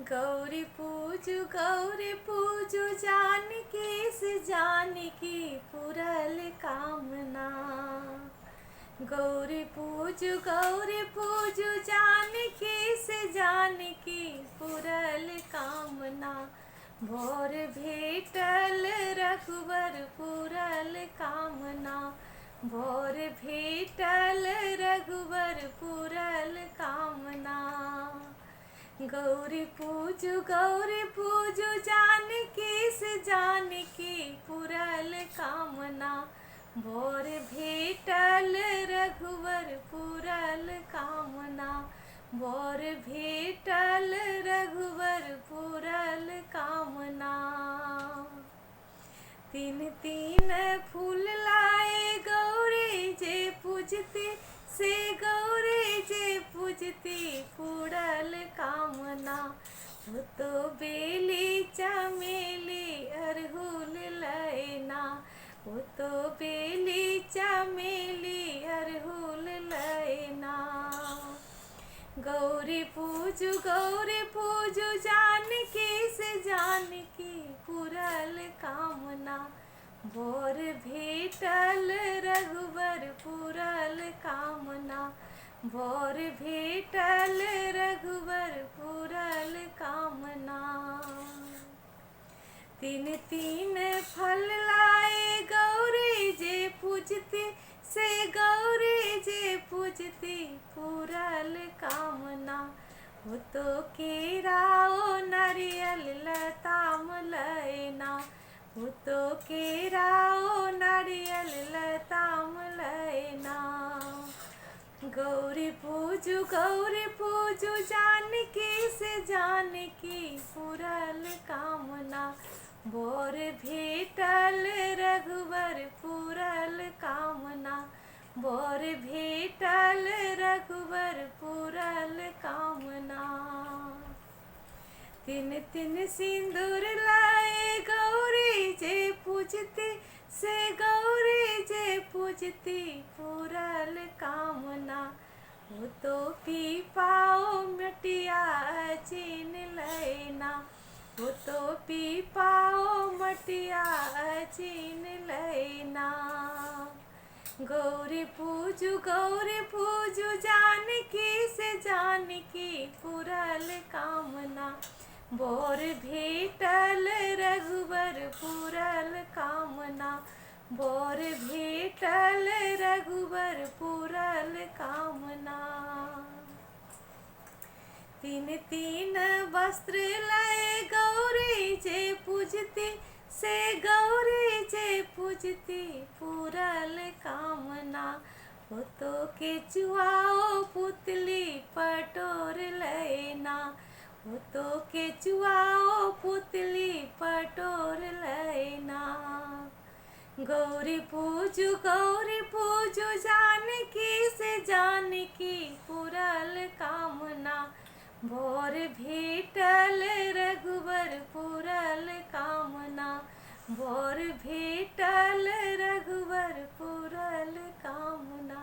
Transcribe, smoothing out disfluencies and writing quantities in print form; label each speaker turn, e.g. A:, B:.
A: गौरी पूजु जानकी से जानकी पुरल कामना। गौरी पूजु जानकी से जानकी पुरल कामना। भोर भेटल रघुवर पुरल कामना। भोर भेटल रघुवर पुरल कामना। गौरी पूजु जानकी से जानकी पुरल कामना। भोर भेटल रघुवर पुरल कामना। भोर भेटल रघुवर पुरल कामना। तीन तीन फूल लाए गौरी जे पूजती से गौरी जे पूजती पुरल कामना। वो तो बेली चमेली अरहुल लैना। वो तो बेली चमेली अरहुल लैना। गौरी पूजु जानकी से जानकी पुरल कामना। भोर भेटल रघुवर पुरल कामना। भोर भेटल रघुवर पुरल कामना। तीन तीन फल लाए गौरी जे पूजती से गौरी जे पूजती पुरल कामना। वो तो केराओ नारियल लताम लैना। वो तो केराओ नारियल लताम लैना। गौरी पूजु जानकी से जानकी पुरल कामना। भोर भेटल रघुवर पुरल कामना। भोर भेटल रघुवर पुरल कामना। तीन तीन सिंदूर लाए गौरी जे पूजती से गौरी जे पूजती पुरल कामना। वो तो पीपाओ मटिया चीन लैना। वो तो पीपाओ मटिया चीन लैना। गौरी पूजु जानकी से जानकी पुरल कामना। भोर भेटल रघुवर पुरल कामना। भोर भेटल रघुवर पुरल कामना। तीन तीन वस्त्र लाए गौरी जे पूजती से गौरी जे पूजती पुरल कामना। वो तो केचुआओ पुतली पटोर लैना। वो तो केचुआओ पुतली पटोर लैना। गौरी पूजु जानकी से जानकी पुरल कामना। भोर भेटल रघुवर पुरल कामना। भोर भेटल रघुवर पुरल कामना।